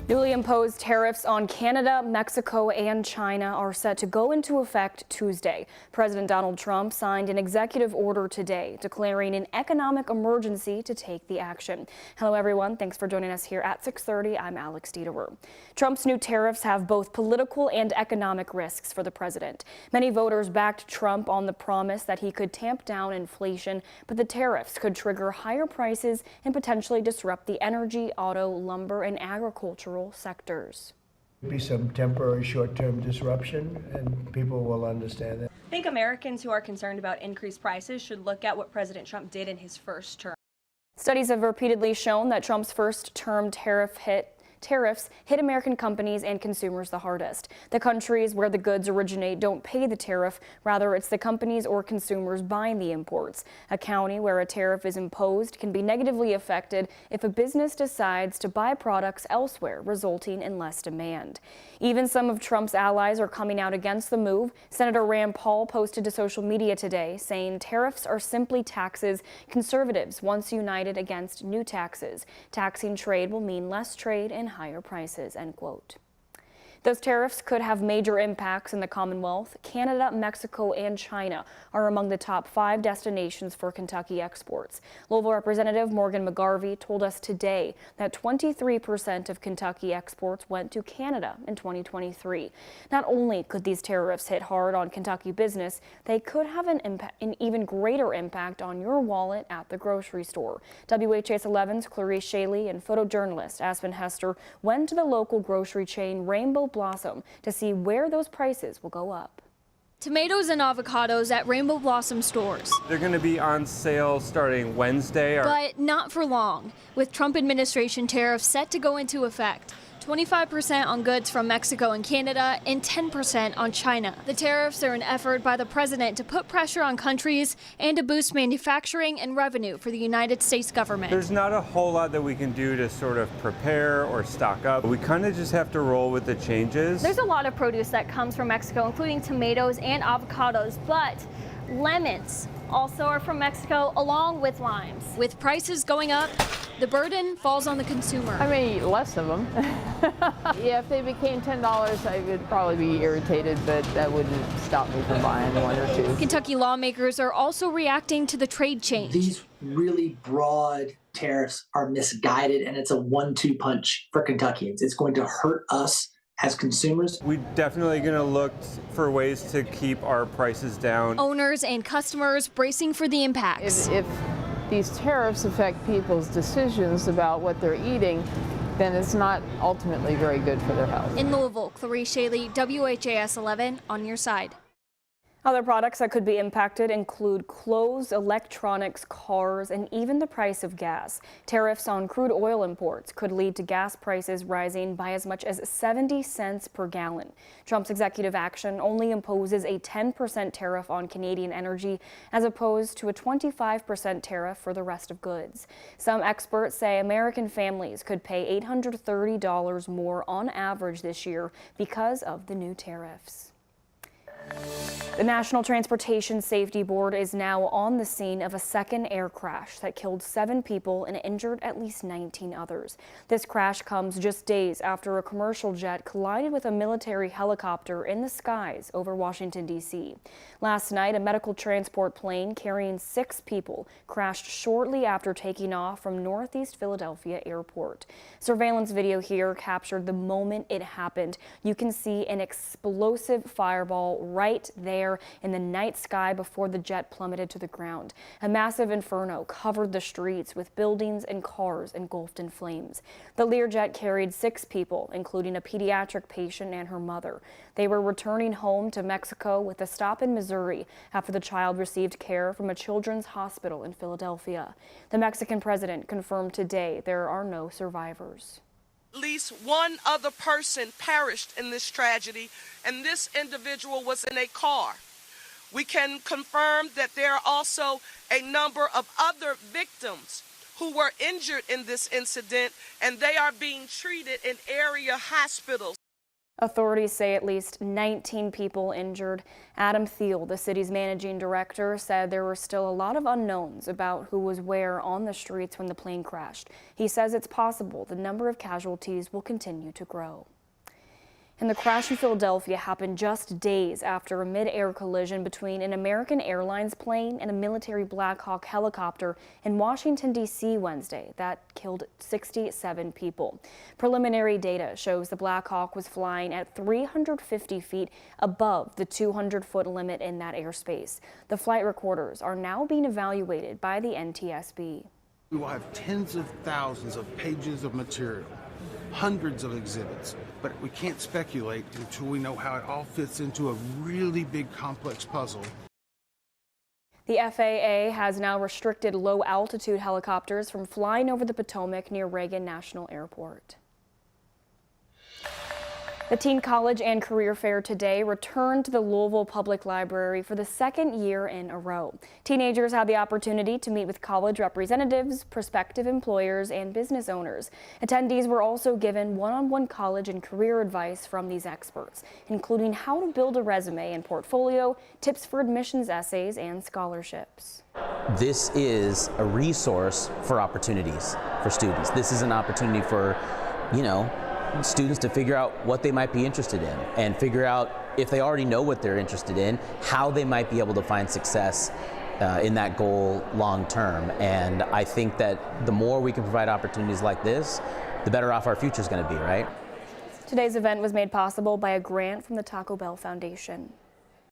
Newly imposed tariffs on Canada, Mexico, and China are set to go into effect Tuesday. President Donald Trump signed an executive order today declaring an economic emergency to take the action. Hello, everyone. Thanks for joining us here at 6:30. I'm Alex Dieterer. Trump's new tariffs have both political and economic risks for the president. Many voters backed Trump on the promise that he could tamp down inflation, but the tariffs could trigger higher prices and potentially disrupt the energy, auto, lumber, and agricultural sectors. Be some temporary short-term disruption, and people will understand that. I think Americans who are concerned about increased prices should look at what President Trump did in his first term. Studies have repeatedly shown that Trump's first-term tariffs hit American companies and consumers the hardest. The countries where the goods originate don't pay the tariff. Rather, it's the companies or consumers buying the imports. A county where a tariff is imposed can be negatively affected if a business decides to buy products elsewhere, resulting in less demand. Even some of Trump's allies are coming out against the move. Senator Rand Paul posted to social media today saying tariffs are simply taxes. Conservatives once united against new taxes. Taxing trade will mean less trade and higher prices, end quote. Those tariffs could have major impacts in the Commonwealth. Canada, Mexico, and China are among the top 5 destinations for Kentucky exports. Louisville Representative Morgan McGarvey told us today that 23% of Kentucky exports went to Canada in 2023. Not only could these tariffs hit hard on Kentucky business, they could have an even greater impact on your wallet at the grocery store. WHAS11's Clarice Shaley and photojournalist Aspen Hester went to the local grocery chain Rainbow Blossom to see where those prices will go up. Tomatoes and avocados at Rainbow Blossom stores. They're going to be on sale starting Wednesday. But not for long, with Trump administration tariffs set to go into effect. 25% on goods from Mexico and Canada and 10% on China. The tariffs are an effort by the president to put pressure on countries and to boost manufacturing and revenue for the United States government. There's not a whole lot that we can do to sort of prepare or stock up. We kind of just have to roll with the changes. There's a lot of produce that comes from Mexico, including tomatoes and avocados, but lemons also are from Mexico, along with limes. With prices going up, the burden falls on the consumer. I may eat less of them. Yeah, if they became $10, I would probably be irritated, but that wouldn't stop me from buying one or two. Kentucky lawmakers are also reacting to the trade change. These really broad tariffs are misguided, and it's a 1-2 punch for Kentuckians. It's going to hurt us as consumers. We're definitely going to look for ways to keep our prices down. Owners and customers bracing for the impacts. If these tariffs affect people's decisions about what they're eating, then it's not ultimately very good for their health. In Louisville, Clarice Shaley, WHAS11, on your side. Other products that could be impacted include clothes, electronics, cars, and even the price of gas. Tariffs on crude oil imports could lead to gas prices rising by as much as 70 cents per gallon. Trump's executive action only imposes a 10% tariff on Canadian energy, as opposed to a 25% tariff for the rest of goods. Some experts say American families could pay $830 more on average this year because of the new tariffs. The National Transportation Safety Board is now on the scene of a second air crash that killed 7 people and injured at least 19 others. This crash comes just days after a commercial jet collided with a military helicopter in the skies over Washington, D.C. Last night, a medical transport plane carrying 6 people crashed shortly after taking off from Northeast Philadelphia Airport. Surveillance video here captured the moment it happened. You can see an explosive fireball right there in the night sky before the jet plummeted to the ground. A massive inferno covered the streets, with buildings and cars engulfed in flames. The Learjet carried 6 people, including a pediatric patient and her mother. They were returning home to Mexico with a stop in Missouri after the child received care from a children's hospital in Philadelphia. The Mexican president confirmed today there are no survivors. At least one other person perished in this tragedy, and this individual was in a car. We can confirm that there are also a number of other victims who were injured in this incident, and they are being treated in area hospitals. Authorities say at least 19 people injured. Adam Thiel, the city's managing director, said there were still a lot of unknowns about who was where on the streets when the plane crashed. He says it's possible the number of casualties will continue to grow. And the crash in Philadelphia happened just days after a mid-air collision between an American Airlines plane and a military Black Hawk helicopter in Washington, D.C. Wednesday that killed 67 people. Preliminary data shows the Black Hawk was flying at 350 feet above the 200-foot limit in that airspace. The flight recorders are now being evaluated by the NTSB. We will have tens of thousands of pages of material, hundreds of exhibits, but we can't speculate until we know how it all fits into a really big, complex puzzle. The FAA has now restricted low-altitude helicopters from flying over the Potomac near Reagan National Airport. The Teen College and Career Fair today returned to the Louisville Public Library for the second year in a row. Teenagers had the opportunity to meet with college representatives, prospective employers, and business owners. Attendees were also given one-on-one college and career advice from these experts, including how to build a resume and portfolio, tips for admissions essays, and scholarships. This is a resource for opportunities for students. This is an opportunity for, students to figure out what they might be interested in and figure out, if they already know what they're interested in, how they might be able to find success in that goal long term. And I think that the more we can provide opportunities like this, the better off our future is going to be, right? Today's event was made possible by a grant from the Taco Bell Foundation.